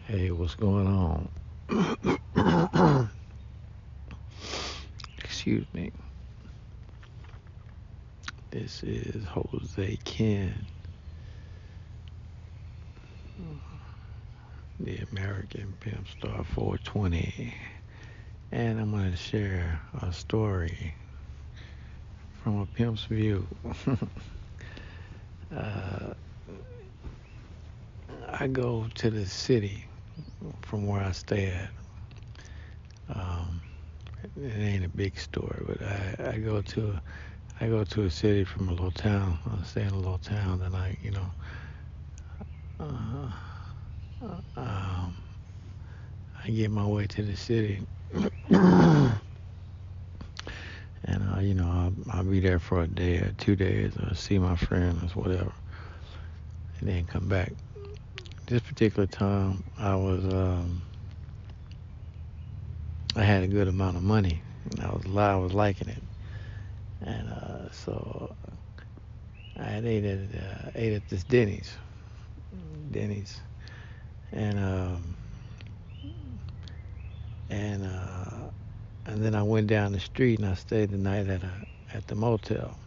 Hey, what's going on? Excuse me. This is Jose Ken, the American Pimp Star 420, and I'm going to share a story from a pimp's view. uh, I go to the city from where I stay at. Um, it ain't a big story, but I go to a city from a little town. I stay in a little town, and uh, um, I get my way to the city, and I'll be there for a day or 2 days, or see my friends, whatever, and then come back. This particular time, I had a good amount of money, and I was liking it, and so I had ate at this Denny's, and and uh, and then I went down the street and I stayed the night at the motel.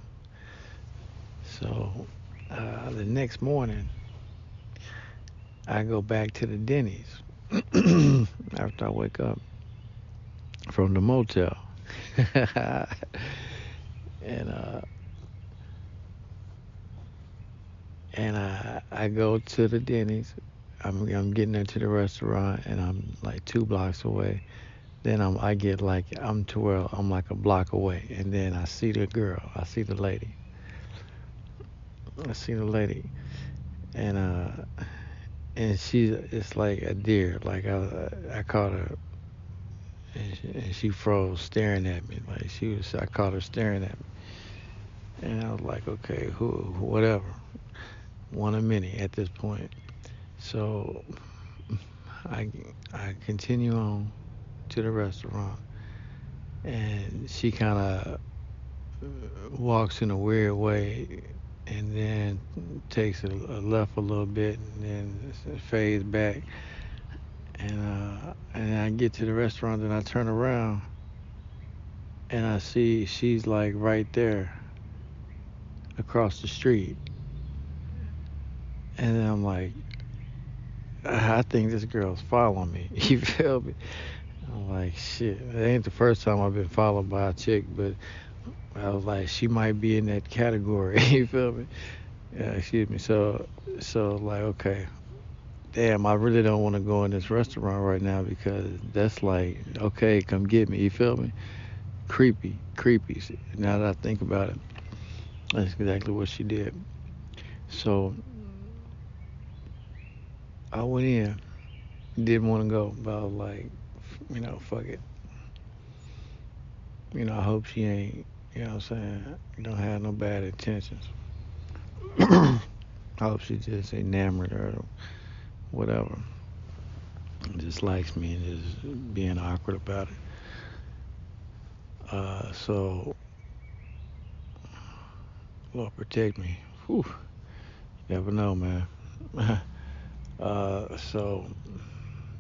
So the next morning, I go back to the Denny's after I wake up from the motel, and I go to the Denny's. I'm getting into the restaurant, and I'm like 2 blocks away. Then I get like I'm to where I'm like a block away, and then I see the girl. I see the lady. I see the lady, and she's it's like a deer. Like I caught her, and she froze, staring at me. Like I caught her staring at me, and I was like, okay, whatever, one of many at this point. So I I continue on to the restaurant, and she kind of walks in a weird way, and then takes a left a little bit, and then fades back, and I get to the restaurant, and I turn around, and I see she's like right there across the street, and then I'm like, I think this girl's following me. You feel me? I'm like, shit. It ain't the first time I've been followed by a chick, but I was like, she might be in that category. You feel me? Yeah, excuse me. So like, okay, damn, I really don't want to go in this restaurant right now because that's like, okay, come get me. You feel me? Creepy, creepy. Now that I think about it, that's exactly what she did. So I went in, didn't want to go, but I was like, fuck it. I hope she ain't, what I'm saying, don't have no bad intentions. I hope she just enamored or whatever. Just likes me and just being awkward about it. So, Lord protect me. Whew, never know, man. So,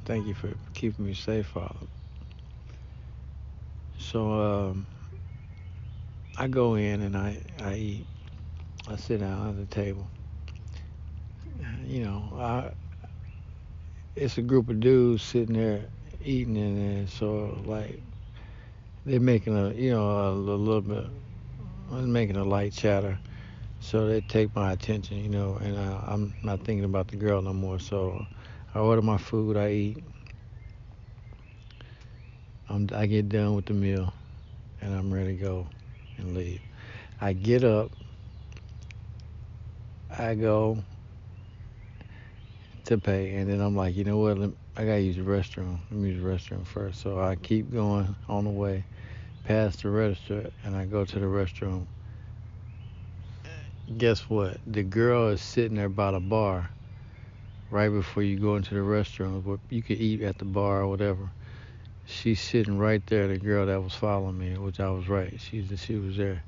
thank you for keeping me safe, Father. So, I go in and I eat. I sit down at the table. It's a group of dudes sitting there eating, and so like they're making a little bit, making a light chatter. So they take my attention, and I'm not thinking about the girl no more. So I order my food, I eat, I get done with the meal, and I'm ready to go and leave. I get up, I go to pay, and then I'm like, you know what? I gotta use the restroom. Let me use the restroom first. So I keep going on the way past the register, and I go to the restroom. Guess what? The girl is sitting there by the bar right before you go into the restroom. But you could eat at the bar or whatever. She's sitting right there, the girl that was following me, which I was right. She was there.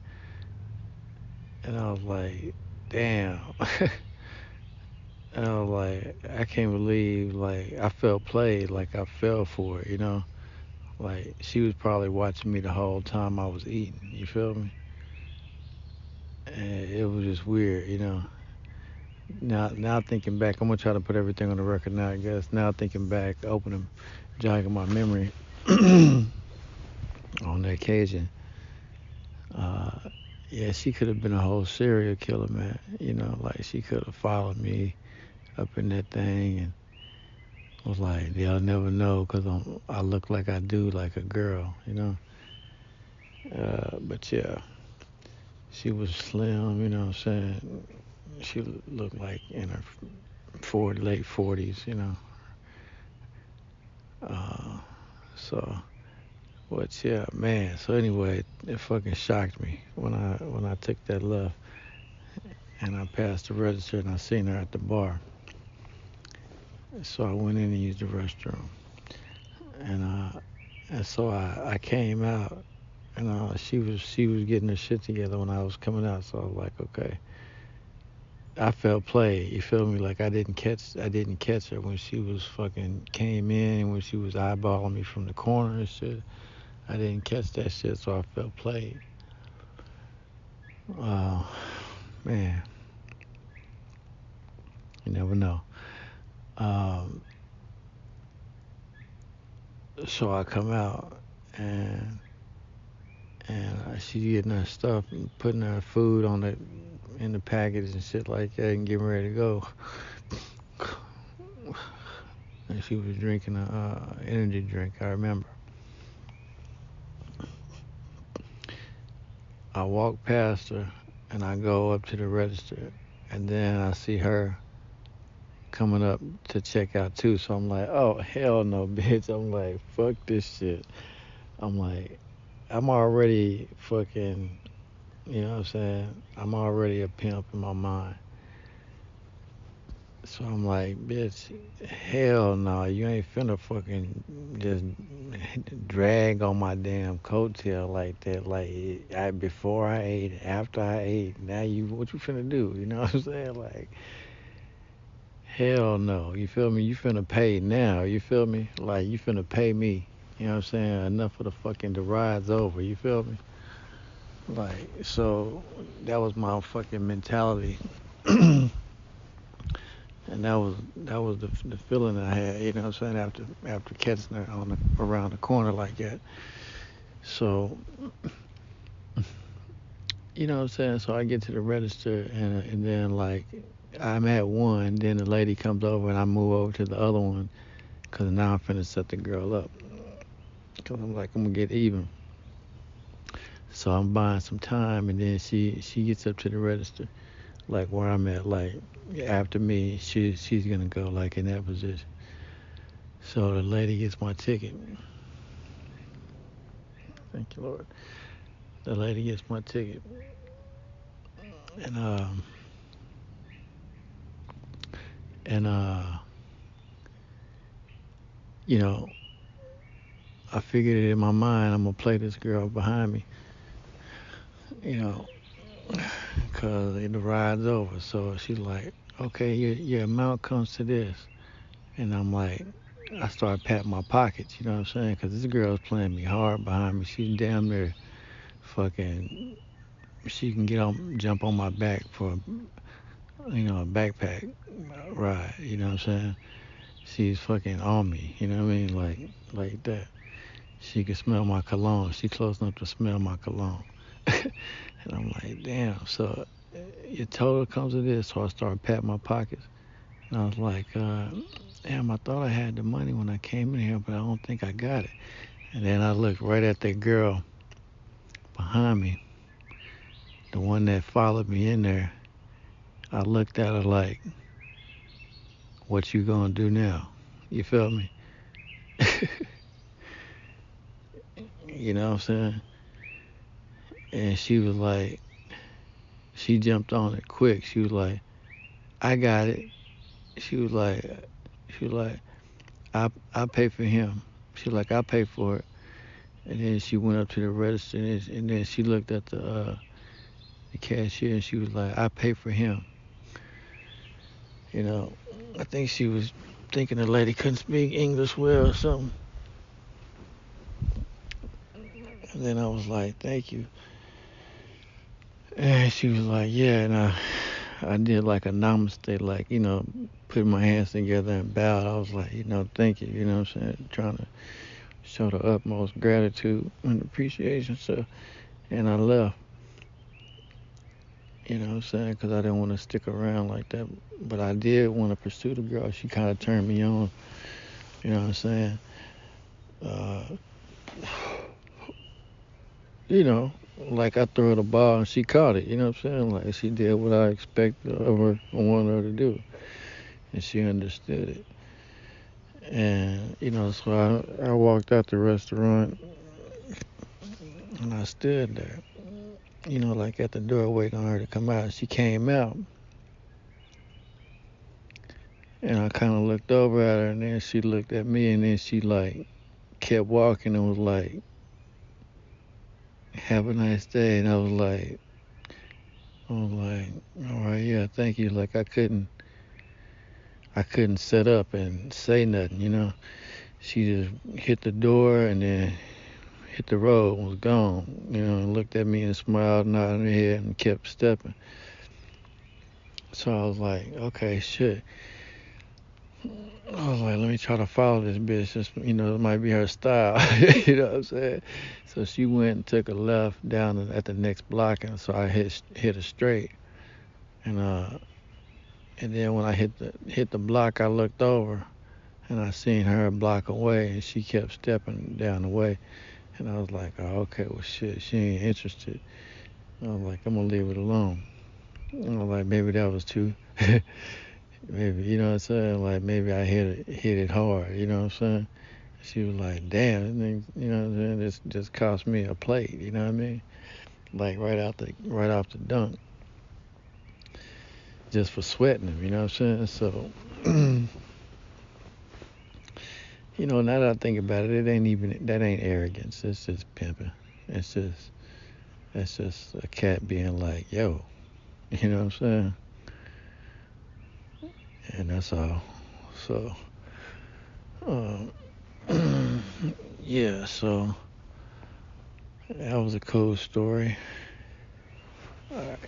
And I was like, damn. And I was like, I can't believe, like, I felt played, like I fell for it, you know? Like, she was probably watching me the whole time I was eating, you feel me? And it was just weird, you know? Now thinking back, I'm gonna try to put everything on the record now, I guess. Now thinking back, opening, jogging my memory on the occasion, uh, yeah, she could have been a whole serial killer, man. You know, like she could have followed me up in that thing and was like, they'll never know because I look like I do, like a girl, you know. But yeah, she was slim, you know what I'm saying? She looked like in her late 40s, you know. Uh, so, but yeah, man. So anyway, it fucking shocked me when I took that left and I passed the register and I seen her at the bar. So I went in and used the restroom, and so I came out, and she was getting her shit together when I was coming out. So I was like, okay, I felt played. You feel me? Like I didn't catch her when she was fucking came in when she was eyeballing me from the corner and shit. I didn't catch that shit, so I felt played. Uh, man, you never know. Um, so I come out and she getting her stuff and putting her food on it in the package and shit like that and getting ready to go. And she was drinking a energy drink. I remember. I walk past her and I go up to the register, and then I see her coming up to check out too. So I'm like, oh hell no, bitch. I'm like, fuck this shit. I'm like, I'm already fucking. You know what I'm saying? I'm already a pimp in my mind. So I'm like, bitch, hell no, you ain't finna fucking just drag on my damn coattail like that. Like, before I ate, after I ate, now what you finna do? You know what I'm saying? Like, hell no, you feel me? You finna pay now, you feel me? Like, you finna pay me. You know what I'm saying? Enough of the ride's over, you feel me? Like, so that was my fucking mentality. And that was the feeling I had, you know what I'm saying, after catching her around the corner like that. So, you know what I'm saying? So I get to the register and then like I'm at one, then the lady comes over and I move over to the other one because now I'm finna set the girl up because I'm like I'm gonna get even. So I'm buying some time and then she gets up to the register like where I'm at, like after me she's gonna go like in that position. So the lady gets my ticket. Thank you, Lord. The lady gets my ticket, and and you know, I figured it in my mind I'm gonna play this girl behind me, you know, cause the ride's over. So she's like, okay, your amount comes to this, and I'm like, I start patting my pockets, you know what I'm saying? Cause this girl's playing me hard behind me. She's damn near fucking. She can jump on my back for, a backpack ride. You know what I'm saying? She's fucking on me. You know what I mean? Like that. She can smell my cologne. She close enough to smell my cologne. And I'm like, damn. So your total comes to this. So I started patting my pockets. And I was like, damn, I thought I had the money when I came in here, but I don't think I got it. And then I looked right at that girl behind me, the one that followed me in there. I looked at her like, what you gonna do now? You feel me? You know what I'm saying? And she was like, she jumped on it quick. She was like, I got it. She was like, she was like, I pay for him. She was like, I pay for it. And then she went up to the register and then she looked at the cashier and she was like, I pay for him. You know. I think she was thinking the lady couldn't speak English well or something. And then I was like, thank you. And she was like, yeah. And I did like a namaste, like, put my hands together and bowed. I was like, thank you, you know what I'm saying? Trying to show the utmost gratitude and appreciation. So, and I left, you know what I'm saying? Because I didn't want to stick around like that. But I did want to pursue the girl. She kind of turned me on, you know what I'm saying? Uh, you know, like I threw her the ball and she caught it, you know what I'm saying? Like she did what I expected of her, I wanted her to do. And she understood it. And, so I walked out the restaurant and I stood there, like at the door waiting on her to come out. She came out and I kind of looked over at her and then she looked at me and then she like kept walking and was like, have a nice day. And I was like, all right, yeah, thank you. Like I couldn't sit up and say nothing, She just hit the door and then hit the road and was gone, and looked at me and smiled, nodded her head and kept stepping. So I was like, okay, shit. I was like, let me try to follow this bitch. Just, it might be her style. You know what I'm saying? So she went and took a left down at the next block, and so I hit her straight. And then when I hit the block, I looked over and I seen her a block away, and she kept stepping down the way. And I was like, oh, okay, well, shit, she ain't interested. I was like, I'm gonna leave it alone. I was like, maybe that was too, maybe, you know what I'm saying? Like, maybe I hit it hard, you know what I'm saying? She was like, damn, this thing, you know what I'm saying? This just cost me a plate, you know what I mean? Like, right off the dunk, just for sweating him, you know what I'm saying? So, now that I think about it, that ain't arrogance. It's just pimping. It's just, that's just a cat being like, yo, you know what I'm saying? And that's all. So, um, yeah, so that was a cool story. All right.